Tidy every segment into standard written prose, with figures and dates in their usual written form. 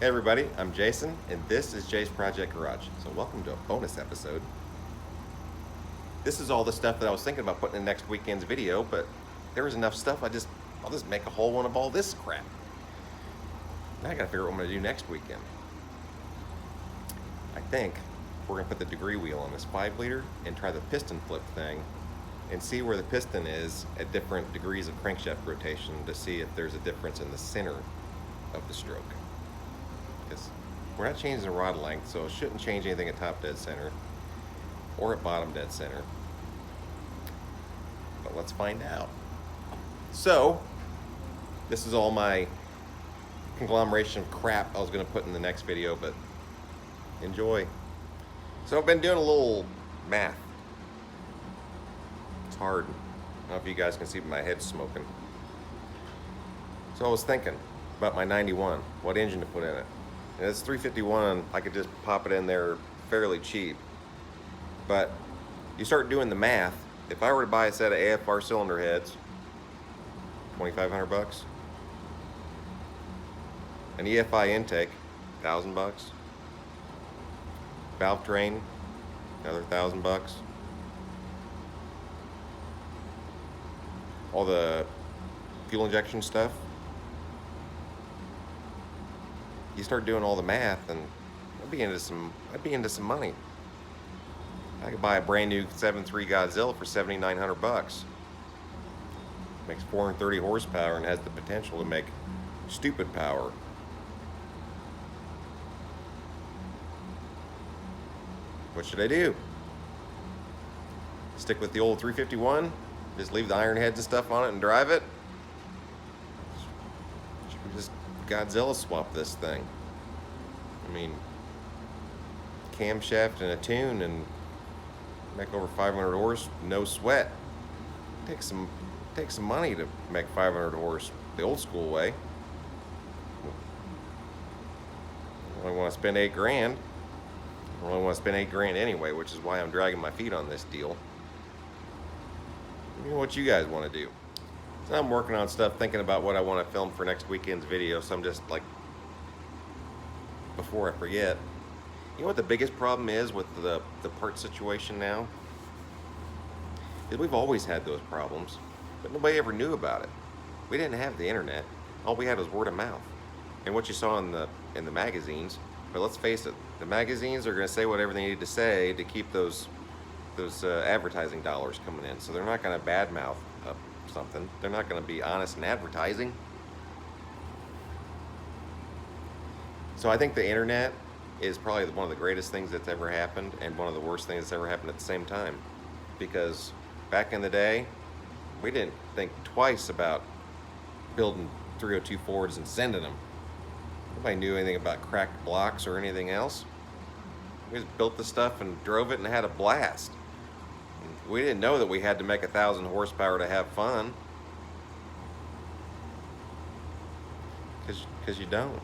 Hey everybody, I'm Jason, and this is Jay's Project Garage. So welcome to a bonus episode. This is all the stuff that I was thinking about putting in next weekend's video, but there was enough stuff I'll just make a whole one of all this crap. Now I gotta figure out what I'm gonna do next weekend. I think we're gonna put the degree wheel on this 5 liter and try the piston flip thing and see where the piston is at different degrees of crankshaft rotation to see if there's a difference in the center of the stroke. Because we're not changing the rod length, so it shouldn't change anything at top dead center or at bottom dead center. But let's find out. So, this is all my conglomeration of crap I was going to put in the next video, but enjoy. So I've been doing a little math. It's hard. I don't know if you guys can see, but my head's smoking. So I was thinking about my 91, what engine to put in it. And it's 351, I could just pop it in there fairly cheap. But you start doing the math, if I were to buy a set of AFR cylinder heads, 2,500 bucks. An EFI intake, 1,000 bucks. Valve train, another 1,000 bucks. All the fuel injection stuff. You start doing all the math, and I'd be into some money. I could buy a brand new 7.3 Godzilla for 7,900 bucks. Makes 430 horsepower and has the potential to make stupid power. What should I do? Stick with the old 351? Just leave the iron heads and stuff on it and drive it? Should we just Godzilla swap this thing? I mean, camshaft and a tune and make over 500 horse, no sweat. Take some money to make 500 horse the old school way. I only want to spend 8 grand. I only want to spend 8 grand anyway, which is why I'm dragging my feet on this deal. You know what you guys want to do. So I'm working on stuff, thinking about what I want to film for next weekend's video, so I'm just like, before I forget, you know what the biggest problem is with the part situation now? Is we've always had those problems, but nobody ever knew about it. We didn't have the internet. All we had was word of mouth. And what you saw in the magazines, but let's face it, the magazines are going to say whatever they need to say to keep those advertising dollars coming in. So they're not going to badmouth something. They're not going to be honest in advertising. So I think the internet is probably one of the greatest things that's ever happened and one of the worst things that's ever happened at the same time. Because back in the day, we didn't think twice about building 302 Fords and sending them. Nobody knew anything about cracked blocks or anything else. We just built the stuff and drove it and had a blast. We didn't know that we had to make 1,000 horsepower to have fun. Because you don't.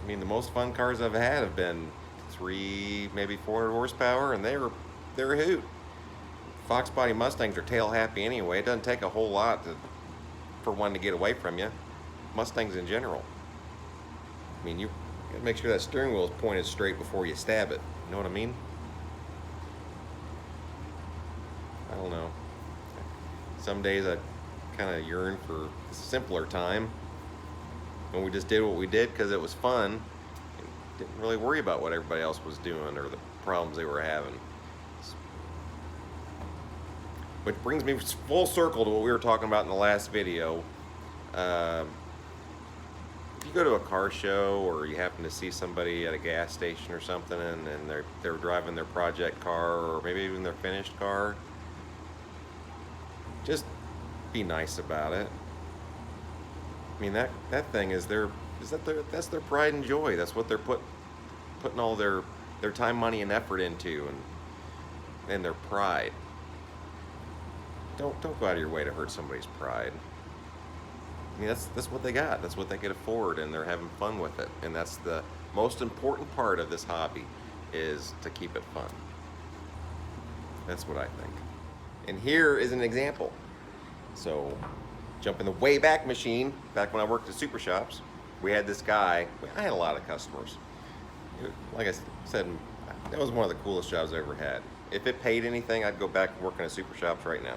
I mean, the most fun cars I've had have been 3, maybe 400 horsepower, and they're a hoot. Fox body Mustangs are tail happy anyway. It doesn't take a whole lot for one to get away from you. Mustangs in general. I mean, you gotta make sure that steering wheel is pointed straight before you stab it. You know what I mean? I don't know. Some days I kind of yearn for a simpler time when we just did what we did because it was fun and didn't really worry about what everybody else was doing or the problems they were having. Which brings me full circle to what we were talking about in the last video. If you go to a car show or you happen to see somebody at a gas station or something and they're driving their project car or maybe even their finished car, just be nice about it. I mean, that thing is that's their pride and joy. That's what they're putting all their time, money, and effort into, and their pride. Don't go out of your way to hurt somebody's pride. I mean, that's what they got. That's what they could afford, and they're having fun with it. And that's the most important part of this hobby, is to keep it fun. That's what I think. And here is an example. So, jump in the Wayback Machine, back when I worked at Super Shops. we had this guy. I had a lot of customers. Like I said, that was one of the coolest jobs I ever had. If it paid anything, I'd go back and work in a super shops right now,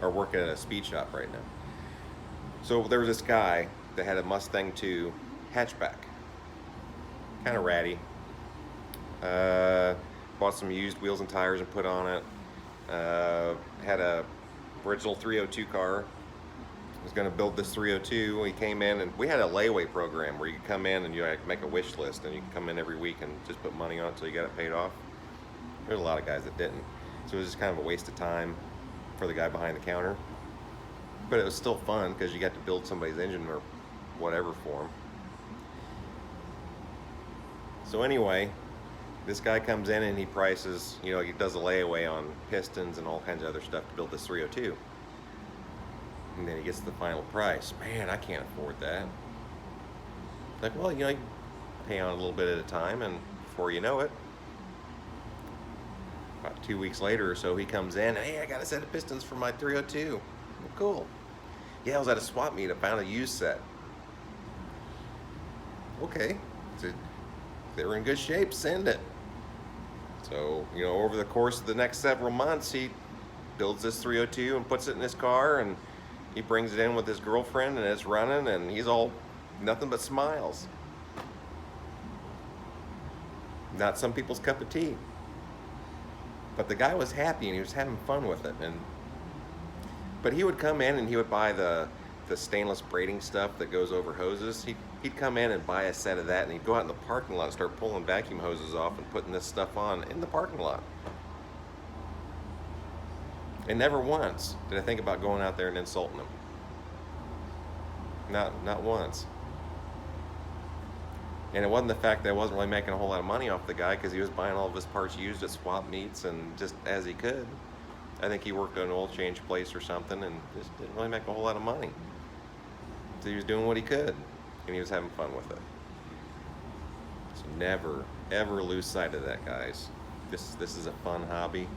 or work at a speed shop right now. So there was this guy that had a Mustang 2 hatchback, kind of ratty. Bought some used wheels and tires and put on it. Had a original 302 car. Was going to build this 302. He came in, and we had a layaway program where you could come in and you make a wish list, and you can come in every week and just put money on it until you got it paid off. There's a lot of guys that didn't, so it was just kind of a waste of time for the guy behind the counter. But it was still fun because you got to build somebody's engine or whatever for him. So anyway, this guy comes in and he prices, you know, he does a layaway on pistons and all kinds of other stuff to build this 302. And then he gets the final price. Man, I can't afford that. Like, well, you know, you pay on a little bit at a time, and before you know it, about 2 weeks later or so, he comes in, hey, I got a set of pistons for my 302. Well, cool. Yeah, I was at a swap meet. I found a used set. Okay. So they were in good shape, send it. So, you know, over the course of the next several months, he builds this 302 and puts it in his car, and he brings it in with his girlfriend, and it's running, and he's all nothing but smiles. Not some people's cup of tea. But the guy was happy, and he was having fun with it. But he would come in and he would buy the stainless braiding stuff that goes over hoses. He'd come in and buy a set of that, and he'd go out in the parking lot and start pulling vacuum hoses off and putting this stuff on in the parking lot. And never once did I think about going out there and insulting him. Not once. And it wasn't the fact that I wasn't really making a whole lot of money off the guy, because he was buying all of his parts used at swap meets and just as he could. I think he worked at an oil change place or something and just didn't really make a whole lot of money. So he was doing what he could, and he was having fun with it. So never, ever lose sight of that, guys. This is a fun hobby.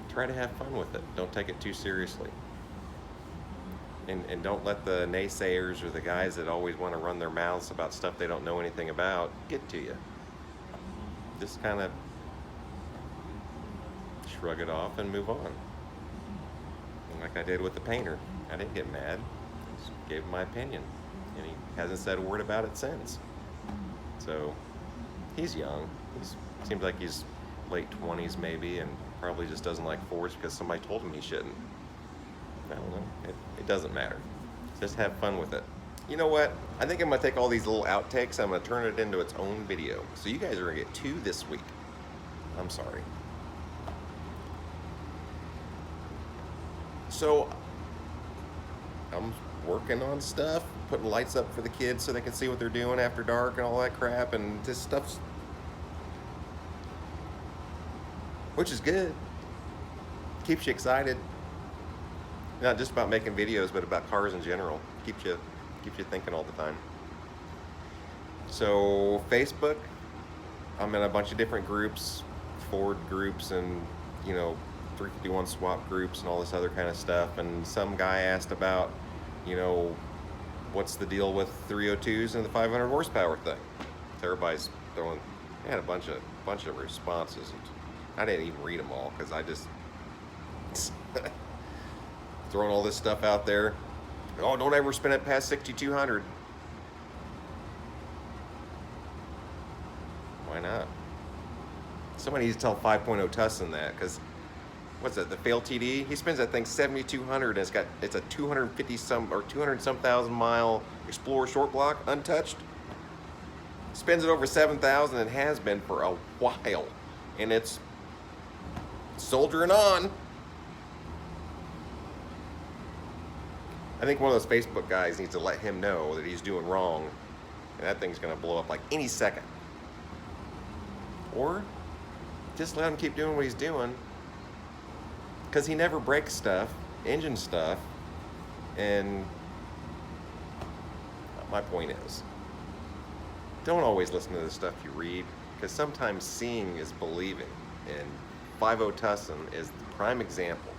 Try to have fun with it. Don't take it too seriously. And don't let the naysayers or the guys that always want to run their mouths about stuff they don't know anything about get to you. Just kind of shrug it off and move on. And like I did with the painter. I didn't get mad. I just gave him my opinion. And he hasn't said a word about it since. So he's young. He seems like he's late 20s maybe, and probably just doesn't like Fords because somebody told him he shouldn't. I don't know. It doesn't matter. Just have fun with it. You know what? I think I'm going to take all these little outtakes, I'm going to turn it into its own video. So you guys are going to get 2 this week. I'm sorry. So I'm working on stuff, putting lights up for the kids so they can see what they're doing after dark and all that crap, and this stuff's, which is good. Keeps you excited. Not just about making videos, but about cars in general. Keeps you thinking all the time. So Facebook, I'm in a bunch of different groups, Ford groups, and 351 swap groups and all this other kind of stuff. And some guy asked about, what's the deal with 302s and the 500 horsepower thing. So everybody's throwing. I had a bunch of responses. And I didn't even read them all because I just throwing all this stuff out there. Oh, don't ever spin it past 6,200. Why not? Somebody needs to tell 5.0 Tussin that, because what's that? The fail TD? He spins that thing 7,200, and it's a 250 some or 200 some thousand mile Explorer short block, untouched. Spins it over 7,000 and has been for a while, and it's soldiering on. I think one of those Facebook guys needs to let him know that he's doing wrong, and that thing's going to blow up like any second. Or just let him keep doing what he's doing, because he never breaks stuff, engine stuff, and my point is, don't always listen to the stuff you read, because sometimes seeing is believing, and 5.0 Tussin is the prime example.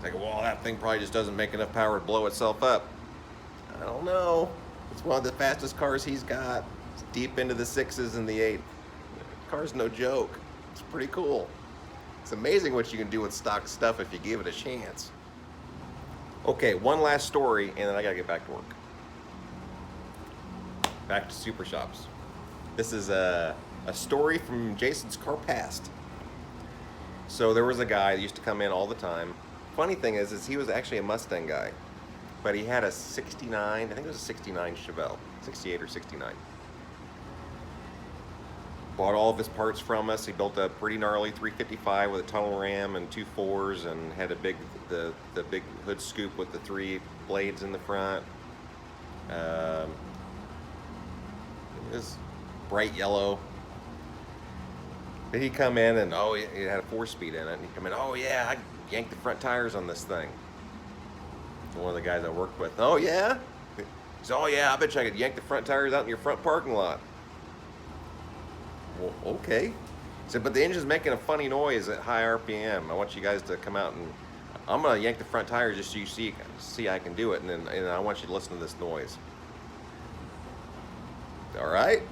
Like, well, that thing probably just doesn't make enough power to blow itself up. I don't know. It's one of the fastest cars he's got. It's deep into the 6s and the 8. The car's no joke. It's pretty cool. It's amazing what you can do with stock stuff if you give it a chance. Okay, one last story, and then I gotta get back to work. Back to Super Shops. This is a story from Jason's car past. So there was a guy that used to come in all the time. Funny thing is he was actually a Mustang guy, but he had a 69, I think it was a 69 Chevelle, 68 or 69. Bought all of his parts from us. He built a pretty gnarly 355 with a tunnel ram and 2 4s, and had a big the big hood scoop with the 3 blades in the front. It was bright yellow. Then he'd come in and, oh, it had a 4-speed in it. And he'd come in, oh yeah, I yanked the front tires on this thing. One of the guys I worked with, oh yeah? He said, oh yeah, I bet you I could yank the front tires out in your front parking lot. Well, okay. He said, but the engine's making a funny noise at high RPM. I want you guys to come out and, I'm gonna yank the front tires just so you see I can do it, and I want you to listen to this noise. All right,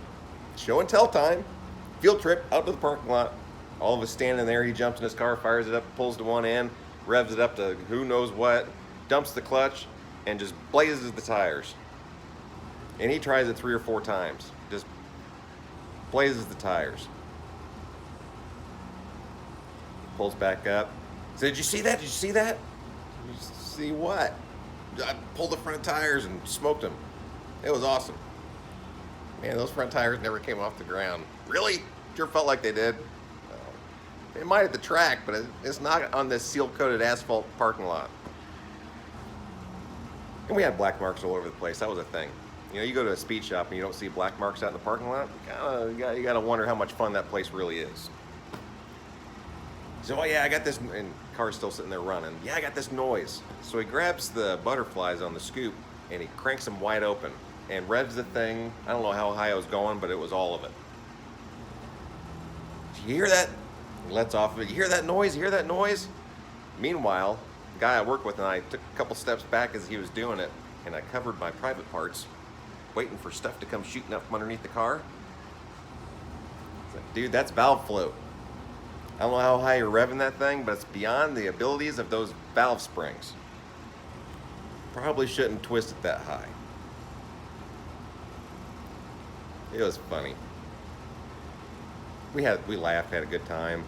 show and tell time. Field trip out to the parking lot. All of us standing there. He jumps in his car, fires it up, pulls to one end, revs it up to who knows what, dumps the clutch, and just blazes the tires. And he tries it 3 or 4 times. Just blazes the tires. Pulls back up. So, did you see that? Did you see that? Did you see what? I pulled the front tires and smoked them. It was awesome. Man, those front tires never came off the ground. Really? Sure felt like they did. It might at the track, but it's not on this seal-coated asphalt parking lot. And we had black marks all over the place. That was a thing. You know, you go to a speed shop and you don't see black marks out in the parking lot, you gotta wonder how much fun that place really is. So, oh yeah, I got this, and the car's still sitting there running. Yeah, I got this noise. So he grabs the butterflies on the scoop and he cranks them wide open and revs the thing. I don't know how high I was going, but it was all of it. You hear that? He lets off of it. You hear that noise? You hear that noise? Meanwhile, the guy I work with and I took a couple steps back as he was doing it, and I covered my private parts, waiting for stuff to come shooting up from underneath the car. It's like, dude, that's valve float. I don't know how high you're revving that thing, but it's beyond the abilities of those valve springs. Probably shouldn't twist it that high. It was funny. We laughed, had a good time.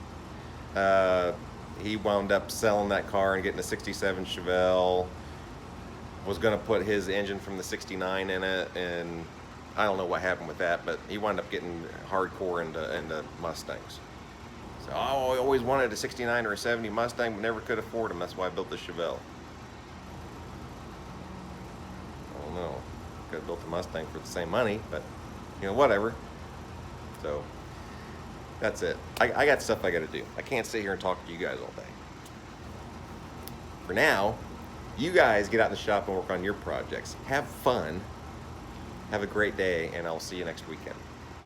He wound up selling that car and getting a 67 Chevelle. Was going to put his engine from the 69 in it, and I don't know what happened with that, but he wound up getting hardcore into Mustangs. So I always wanted a 69 or a 70 Mustang, but never could afford them. That's why I built the Chevelle. I don't know. Could have built a Mustang for the same money, but you know, whatever. So that's it. I got stuff I got to do. I can't sit here and talk to you guys all day. For now, you guys get out in the shop and work on your projects. Have fun. Have a great day, and I'll see you next weekend.